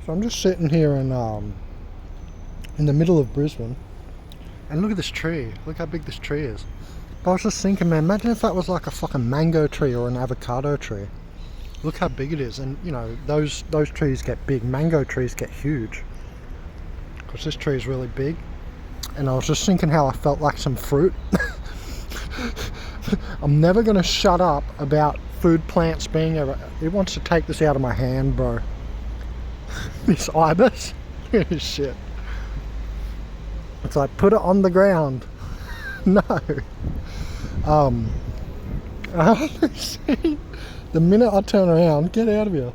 So I'm just sitting here in the middle of Brisbane, and look at this tree. Look how big this tree is. But I was just thinking, man, imagine if that was like a fucking mango tree or an avocado tree. Look how big it is, and you know, those trees get big. Mango trees get huge. Because this tree is really big. And I was just thinking how I felt like some fruit. I'm never going to shut up about food plants being ever. It wants to take this out of my hand, bro. This ibis. Look at this shit. It's like, put it on the ground. No. See, the minute I turn around, get out of here.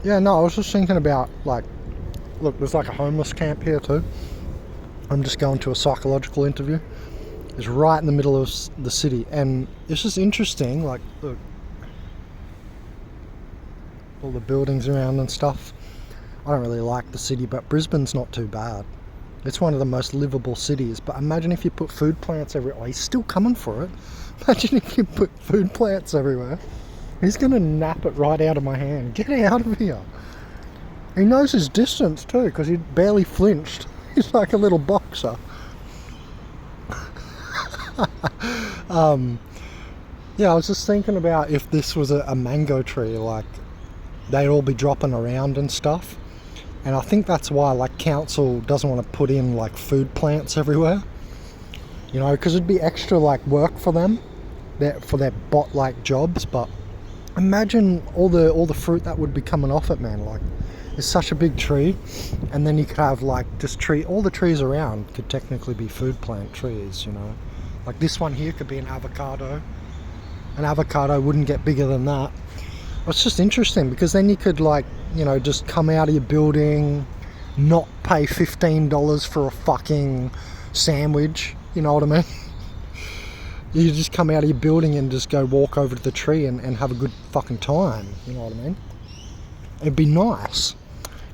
Yeah, no, I was just thinking about, like, look, there's like a homeless camp here too. I'm just going to a psychological interview. It's right in the middle of the city, and it's just interesting, like, look, all the buildings around and stuff. I don't really like the city, but Brisbane's not too bad. It's one of the most livable cities, but imagine if you put food plants everywhere. Oh, he's still coming for it. Imagine if you put food plants everywhere. He's going to nap it right out of my hand. Get out of here. He knows his distance too, because he barely flinched. He's like a little boxer. Yeah, I was just thinking about if this was a mango tree, like, they'd all be dropping around and stuff. And I think that's why, like, council doesn't want to put in, like, food plants everywhere. You know, because it'd be extra, like, work for them, for their bot-like jobs. But imagine all the fruit that would be coming off it, man. Like, it's such a big tree, and then you could have, like, just all the trees around could technically be food plant trees, you know. Like, this one here could be an avocado. An avocado wouldn't get bigger than that. It's just interesting, because then you could, like, you know, just come out of your building, not pay $15 for a fucking sandwich, you know what I mean? You just come out of your building and just go walk over to the tree and have a good fucking time, you know what I mean? It'd be nice.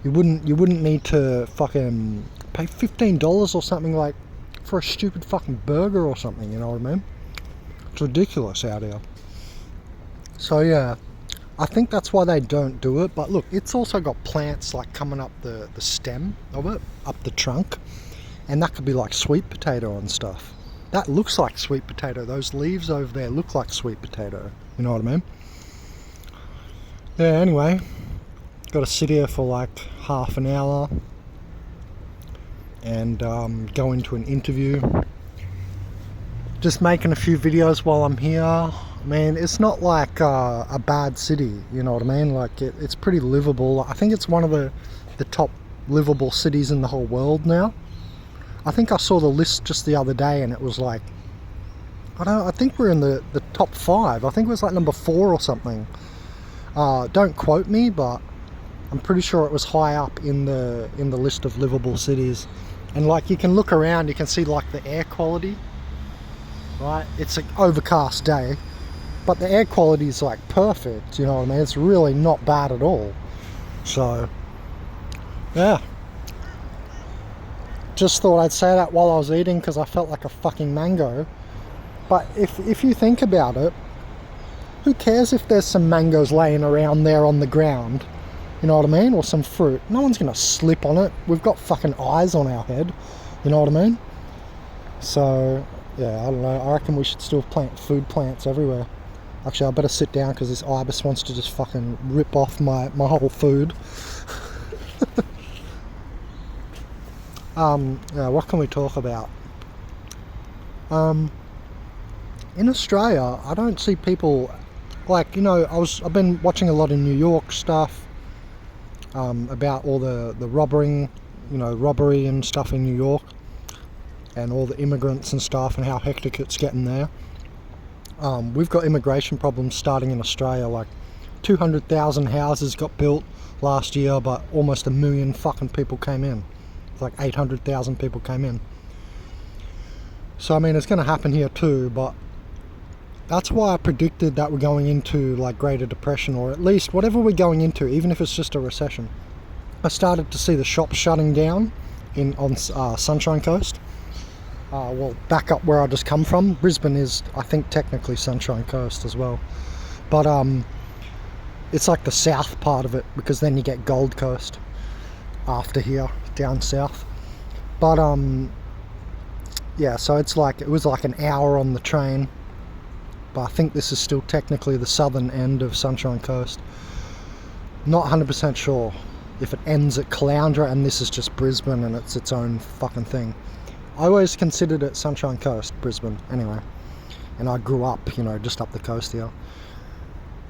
You wouldn't need to fucking pay $15 or something, like, for a stupid fucking burger or something, you know what I mean? It's ridiculous out here. So yeah, I think that's why they don't do it. But look, it's also got plants like coming up the stem of it, up the trunk, and that could be like sweet potato and stuff. That looks like sweet potato. Those leaves over there look like sweet potato, you know what I mean? Yeah, anyway, got to sit here for like half an hour and go into an interview. Just making a few videos while I'm here. I mean, it's not like a bad city, you know what I mean? Like, it's pretty livable. I think it's one of the top livable cities in the whole world now. I think I saw the list just the other day, and it was like, I think we're in the top 5. I think it was like number 4 or something. Don't quote me, but I'm pretty sure it was high up in the list of livable cities. And like, you can look around, you can see like the air quality, right? It's an overcast day, but the air quality is like perfect, you know what I mean? It's really not bad at all. So yeah, just thought I'd say that while I was eating, because I felt like a fucking mango. But if you think about it, who cares if there's some mangoes laying around there on the ground, you know what I mean? Or some fruit. No one's gonna slip on it. We've got fucking eyes on our head, you know what I mean? So yeah, I don't know, I reckon we should still plant food plants everywhere. Actually, I better sit down, because this ibis wants to just fucking rip off my whole food. Yeah, what can we talk about? In Australia, I don't see people, like, you know, I've been watching a lot of New York stuff, about all the robbery and stuff in New York, and all the immigrants and stuff, and how hectic it's getting there. We've got immigration problems starting in Australia. Like, 200,000 houses got built last year, but almost 1 million fucking people came in. It's like 800,000 people came in. So I mean, it's going to happen here too, but that's why I predicted that we're going into like Greater Depression, or at least whatever we're going into, even if it's just a recession. I started to see the shops shutting down on Sunshine Coast. Well, back up where I just come from. Brisbane is, I think, technically Sunshine Coast as well. But it's like the south part of it, because then you get Gold Coast after here, down south. But yeah, so it was like an hour on the train, but I think this is still technically the southern end of Sunshine Coast. Not 100% sure if it ends at Caloundra and this is just Brisbane and it's its own fucking thing. I always considered it Sunshine Coast, Brisbane, anyway. And I grew up, you know, just up the coast here.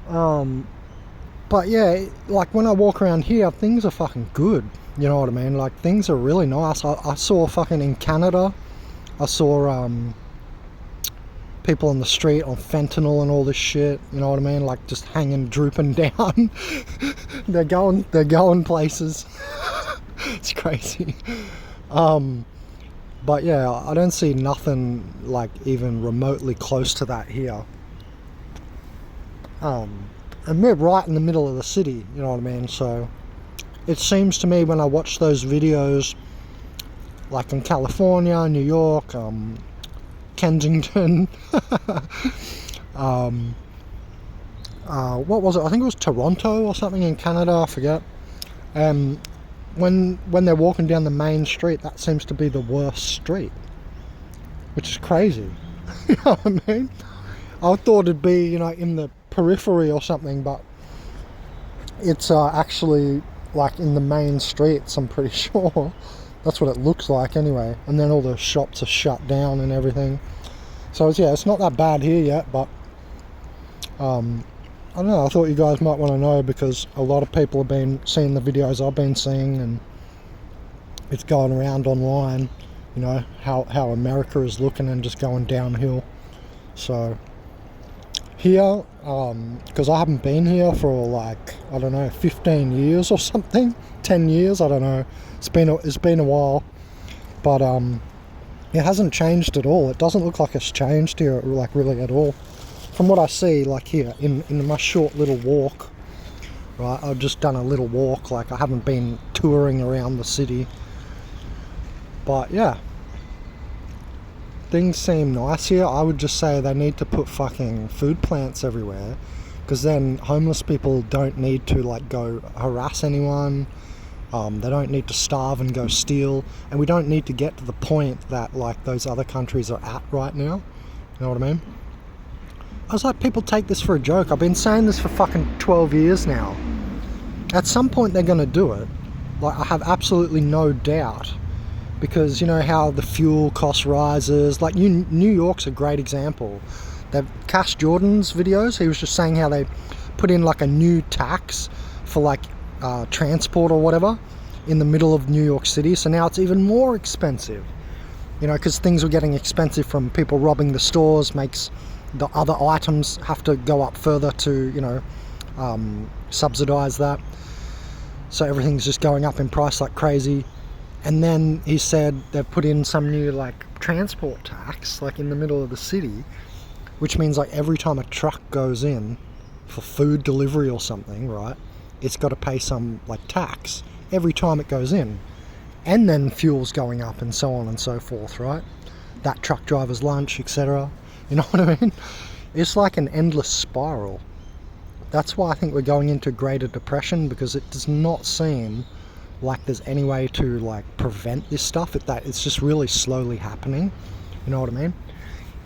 But yeah, like when I walk around here, things are fucking good. You know what I mean? Like, things are really nice. I saw fucking in Canada, I saw people on the street on fentanyl and all this shit. You know what I mean? Like, just hanging, drooping down. they're going places. It's crazy. But yeah, I don't see nothing like even remotely close to that here. And we're right in the middle of the city, you know what I mean? So it seems to me when I watch those videos, like in California, New York, Kensington, what was it? I think it was Toronto or something in Canada, I forget. When they're walking down the main street, that seems to be the worst street, which is crazy. You know what I mean? I thought it'd be, you know, in the periphery or something, but it's actually like in the main streets, I'm pretty sure. That's what it looks like anyway. And then all the shops are shut down and everything. So it's not that bad here yet, but I don't know, I thought you guys might want to know, because a lot of people have been seeing the videos I've been seeing, and it's going around online, you know, how America is looking and just going downhill. So here, because I haven't been here for like, I don't know, 15 years or something, 10 years, I don't know, it's been a while, but it hasn't changed at all. It doesn't look like it's changed here, like, really at all. From what I see, like here, in my short little walk, right, I've just done a little walk, like I haven't been touring around the city. But yeah, things seem nice here. I would just say they need to put fucking food plants everywhere, because then homeless people don't need to like go harass anyone. They don't need to starve and go steal, and we don't need to get to the point that like those other countries are at right now. You know what I mean? I was like, people take this for a joke. I've been saying this for fucking 12 years now. At some point they're gonna do it. Like, I have absolutely no doubt. Because you know how the fuel cost rises. Like, New York's a great example. Cash Jordan's videos, he was just saying how they put in like a new tax for like transport or whatever in the middle of New York City. So now it's even more expensive. You know, because things were getting expensive from people robbing the stores, makes the other items have to go up further to, you know, subsidize that. So everything's just going up in price like crazy. And then he said they've put in some new like transport tax like in the middle of the city, which means like every time a truck goes in for food delivery or something, right, it's got to pay some like tax every time it goes in. And then fuel's going up and so on and so forth, right? That truck driver's lunch, etc. You know what I mean? It's like an endless spiral. That's why I think we're going into Greater Depression, because it does not seem like there's any way to like prevent this stuff. It's just really slowly happening. You know what I mean?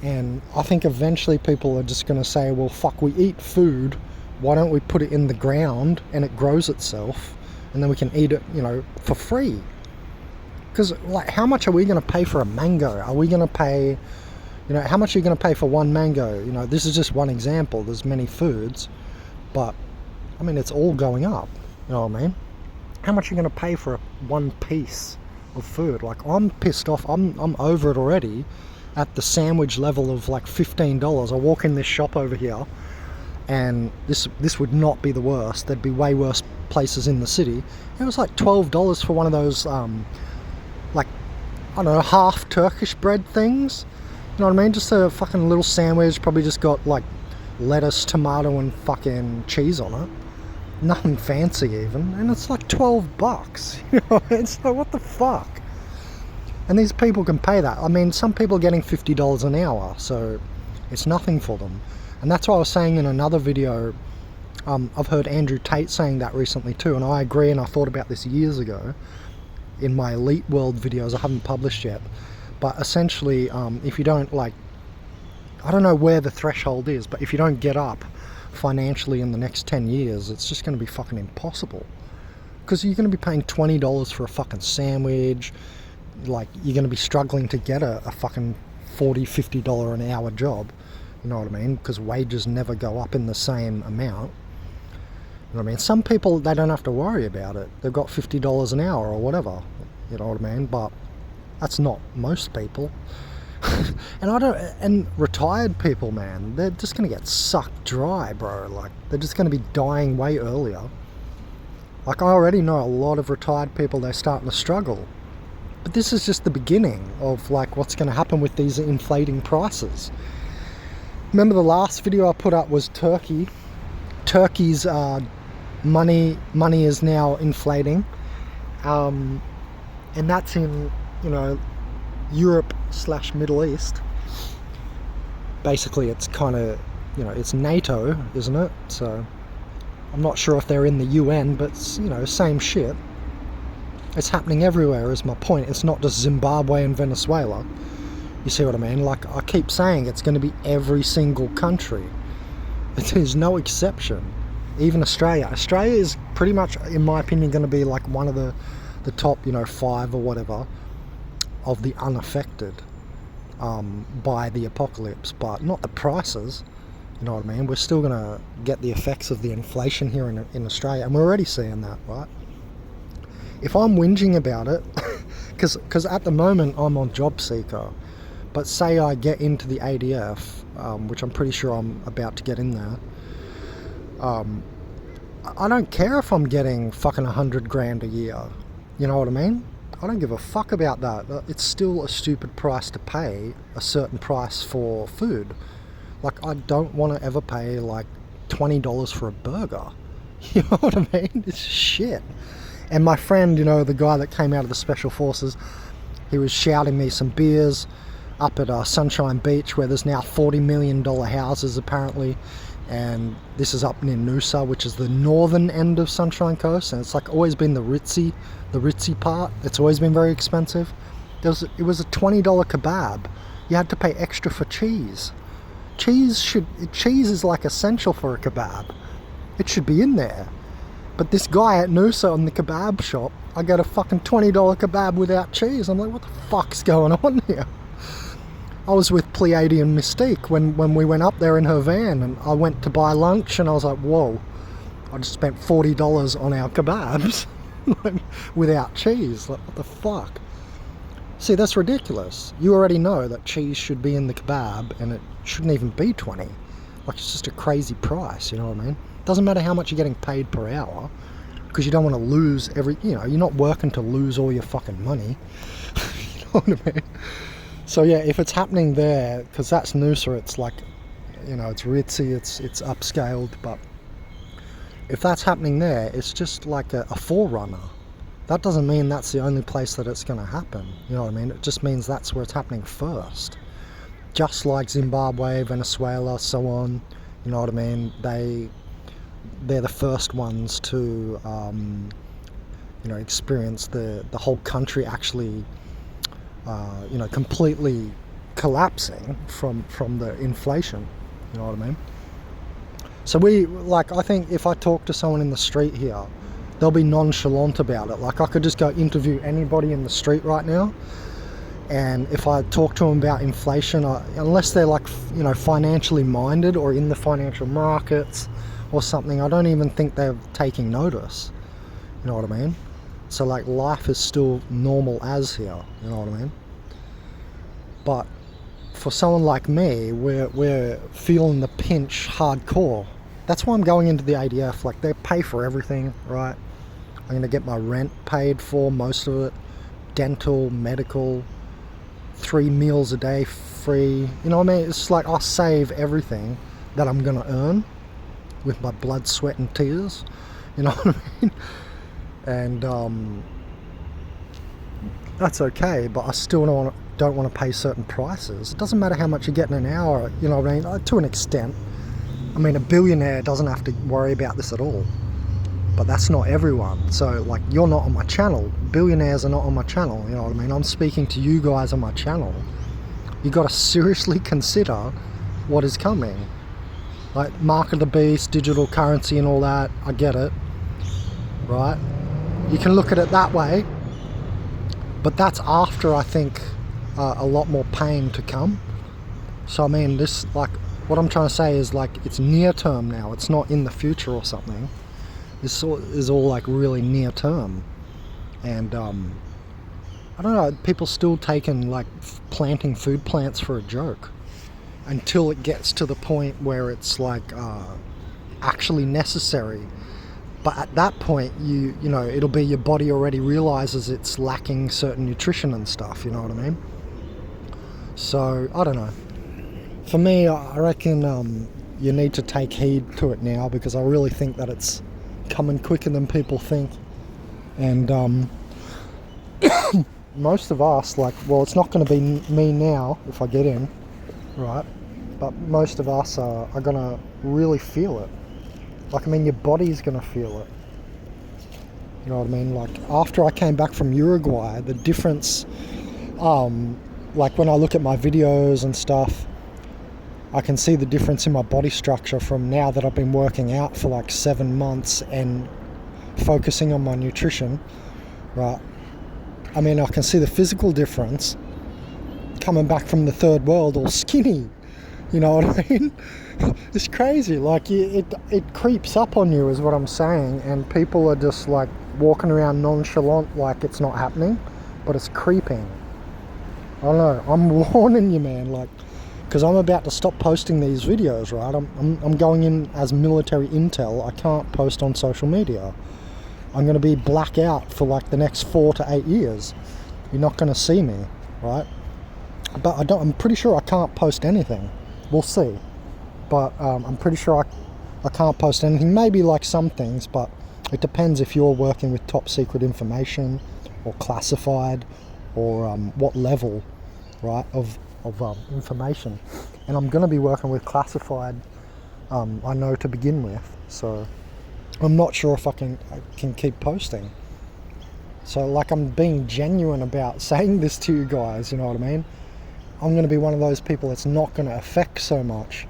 And I think eventually people are just going to say, well, fuck, we eat food. Why don't we put it in the ground and it grows itself, and then we can eat it, you know, for free? Because like, how much are we going to pay for a mango? Are we going to pay, you know, how much are you going to pay for one mango? You know, this is just one example. There's many foods, but I mean, it's all going up. You know what I mean? How much are you going to pay for one piece of food? Like, I'm pissed off. I'm over it already at the sandwich level of like $15. I walk in this shop over here, and this would not be the worst. There'd be way worse places in the city. It was like $12 for one of those, like, I don't know, half Turkish bread things. You know what I mean? Just a fucking little sandwich, probably just got like lettuce, tomato, and fucking cheese on it. Nothing fancy even, and it's like $12. You know, it's like, what the fuck? And these people can pay that. I mean, some people are getting $50 an hour, so it's nothing for them. And that's what I was saying in another video I've heard Andrew Tate saying that recently too, and I agree, and I thought about this years ago in my Elite World videos I haven't published yet. But essentially, if you don't, like, I don't know where the threshold is, but if you don't get up financially in the next 10 years, it's just going to be fucking impossible. Because you're going to be paying $20 for a fucking sandwich, like, you're going to be struggling to get a fucking $40-50 an hour job, you know what I mean? Because wages never go up in the same amount. You know what I mean? Some people, they don't have to worry about it. They've got $50 an hour or whatever, you know what I mean? But that's not most people. And retired people, man, they're just going to get sucked dry, bro. Like, they're just going to be dying way earlier. Like, I already know a lot of retired people, they're starting to struggle. But this is just the beginning of, like, what's going to happen with these inflating prices. Remember the last video I put up was Turkey. Turkey's money is now inflating. And that's in, you know, Europe/Middle East. Basically, it's kind of, you know, it's NATO, isn't it? So I'm not sure if they're in the UN, but it's, you know, same shit. It's happening everywhere is my point. It's not just Zimbabwe and Venezuela. You see what I mean? Like, I keep saying, it's going to be every single country. There's no exception. Even Australia. Australia is pretty much, in my opinion, going to be like one of the top, you know, 5 or whatever of the unaffected by the apocalypse, but not the prices. You know what I mean? We're still going to get the effects of the inflation here in Australia, and we're already seeing that, right? If I'm whinging about it, because at the moment I'm on job seeker, but say I get into the ADF, which I'm pretty sure I'm about to get in there, I don't care if I'm getting fucking 100 grand a year. You know what I mean? I don't give a fuck about that. It's still a stupid price to pay, a certain price for food. Like, I don't want to ever pay like $20 for a burger. You know what I mean? It's shit. And my friend, you know, the guy that came out of the Special Forces, he was shouting me some beers up at Sunshine Beach, where there's now $40 million houses apparently. And this is up near Noosa, which is the northern end of Sunshine Coast, and it's like always been the ritzy part. It's always been very expensive. It was a $20 kebab. You had to pay extra for cheese. Cheese is like essential for a kebab. It should be in there. But this guy at Noosa in the kebab shop, I got a fucking $20 kebab without cheese. I'm like, what the fuck's going on here? I was with Pleiadian Mystique when we went up there in her van, and I went to buy lunch, and I was like, whoa, I just spent $40 on our kebabs without cheese. Like, what the fuck? See, that's ridiculous. You already know that cheese should be in the kebab, and it shouldn't even be 20. Like, it's just a crazy price, you know what I mean? Doesn't matter how much you're getting paid per hour, because you don't want to lose you know, you're not working to lose all your fucking money. You know what I mean? So yeah, if it's happening there, because that's Noosa, it's like, you know, it's ritzy, it's upscaled, but if that's happening there, it's just like a forerunner. That doesn't mean that's the only place that it's going to happen, you know what I mean? It just means that's where it's happening first. Just like Zimbabwe, Venezuela, so on, you know what I mean? They're the first ones to, you know, experience the whole country actually, you know, completely collapsing from the inflation, you know what I mean? So I think if I talk to someone in the street here, they'll be nonchalant about it. Like, I could just go interview anybody in the street right now, and if I talk to them about inflation, unless they're like, you know, financially minded or in the financial markets or something, I don't even think they're taking notice, you know what I mean? So like, life is still normal as here, you know what I mean? But for someone like me, we're feeling the pinch hardcore. That's why I'm going into the ADF. Like, they pay for everything, right? I'm going to get my rent paid for, most of it. Dental, medical, 3 meals a day free. You know what I mean? It's like, I'll save everything that I'm going to earn with my blood, sweat and tears. You know what I mean? And that's okay, but I still don't want to pay certain prices. It doesn't matter how much you get in an hour, you know what I mean? To an extent. I mean, a billionaire doesn't have to worry about this at all. But that's not everyone. So, like, you're not on my channel. Billionaires are not on my channel, you know what I mean? I'm speaking to you guys on my channel. You got to seriously consider what is coming. Like, mark of the beast, digital currency and all that, I get it, right? You can look at it that way, but that's after, I think, a lot more pain to come. So, I mean, this, like, what I'm trying to say is, like, it's near term now. It's not in the future or something. This is all, like, really near term. And, I don't know, people still taking, like, planting food plants for a joke. Until it gets to the point where it's, like, actually necessary. But at that point, you know, it'll be your body already realizes it's lacking certain nutrition and stuff, you know what I mean? So, I don't know. For me, I reckon you need to take heed to it now, because I really think that it's coming quicker than people think. And most of us, like, well, it's not going to be me now if I get in, right? But most of us are going to really feel it. Like, I mean, your body's going to feel it. You know what I mean? Like, after I came back from Uruguay, the difference, like, when I look at my videos and stuff, I can see the difference in my body structure from now that I've been working out for like 7 months and focusing on my nutrition, right? I mean, I can see the physical difference coming back from the third world all skinny, you know what I mean? It's crazy, like, it creeps up on you is what I'm saying, and people are just like walking around nonchalant like it's not happening, but it's creeping. I don't know, I'm warning you, man, like, because I'm about to stop posting these videos, right? I'm going in as military intel. I can't post on social media. I'm going to be black out for like the next 4 to 8 years. You're not going to see me, right? But I'm pretty sure I can't post anything. We'll see. But I'm pretty sure I can't post anything. Maybe like some things, but it depends if you're working with top secret information or classified or what level, right, of information. And I'm going to be working with classified, I know, to begin with, so I'm not sure if I can keep posting. So, like, I'm being genuine about saying this to you guys, you know what I mean? I'm going to be one of those people that's not going to affect so much,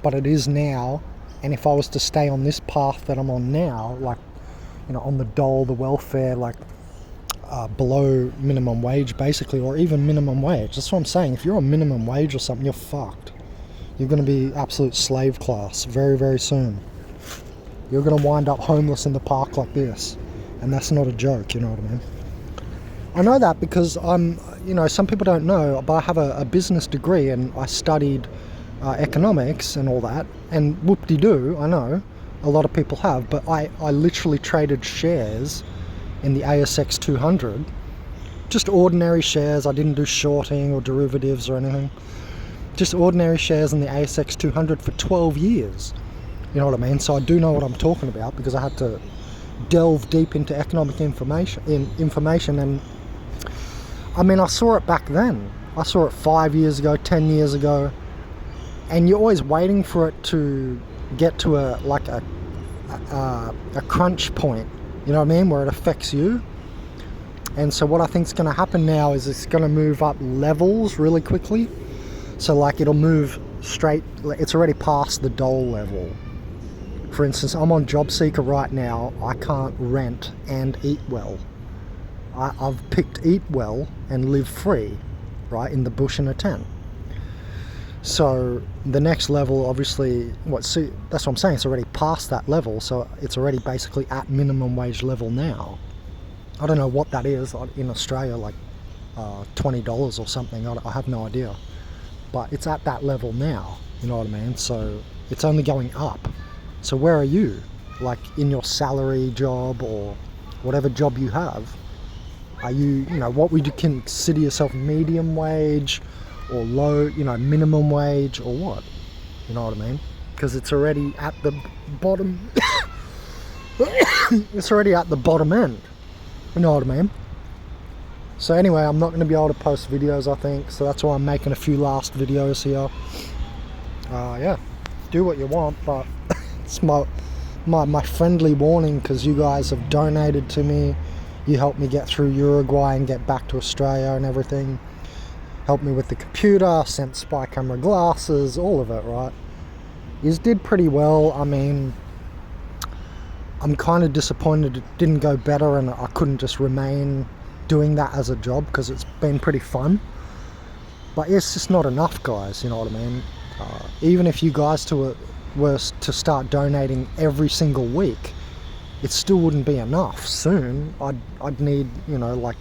but it is now. And if I was to stay on this path that I'm on now, like, you know, on the dole, the welfare, like, below minimum wage basically, or even minimum wage. That's what I'm saying. If you're on minimum wage or something, you're fucked. You're going to be absolute slave class very, very soon. You're going to wind up homeless in the park like this, and that's not a joke, you know what I mean? I know that because I'm, you know, some people don't know, but I have a business degree and I studied economics and all that, and whoop-de-doo, I know a lot of people have, but I literally traded shares in the ASX 200, just ordinary shares. I didn't do shorting or derivatives or anything, just ordinary shares in the ASX 200 for 12 years, you know what I mean? So I do know what I'm talking about, because I had to delve deep into economic information, and I mean, I saw it back then. I saw it 5 years ago, 10 years ago, and you're always waiting for it to get to a crunch point, you know what I mean, where it affects you. And so what I think is going to happen now is it's going to move up levels really quickly. So, like, it'll move straight, it's already past the dole level. For instance, I'm on JobSeeker right now. I can't rent and eat well. I've picked eat well and live free, right, in the bush in a tent. So the next level, obviously, that's what I'm saying, it's already past that level, so it's already basically at minimum wage level now. I don't know what that is in Australia, like $20 or something, I have no idea. But it's at that level now, you know what I mean? So it's only going up. So where are you? Like, in your salary job or whatever job you have, are you, you know, what would you consider yourself, medium wage or low, you know, minimum wage or what? You know what I mean? Because it's already at the bottom. It's already at the bottom end. You know what I mean? So anyway, I'm not going to be able to post videos, I think. So that's why I'm making a few last videos here. Yeah. do what you want, but it's my friendly warning, because you guys have donated to me. You helped me get through Uruguay and get back to Australia and everything. Helped me with the computer, sent spy camera glasses, all of it, right? You did pretty well. I mean, I'm kind of disappointed it didn't go better and I couldn't just remain doing that as a job, because it's been pretty fun. But it's just not enough, guys, you know what I mean? Even if you guys were to start donating every single week, it still wouldn't be enough. Soon I'd need, you know, like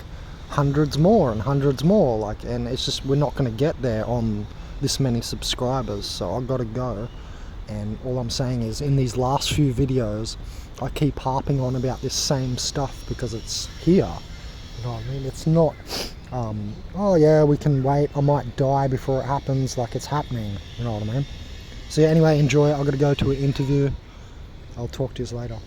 hundreds more and hundreds more, like, and it's just, we're not going to get there on this many subscribers. So I've got to go. And all I'm saying is, in these last few videos, I keep harping on about this same stuff because it's here. You know what I mean? It's not, oh yeah, we can wait, I might die before it happens. Like, it's happening. You know what I mean? So yeah, anyway, enjoy. I've got to go to an interview. I'll talk to you later.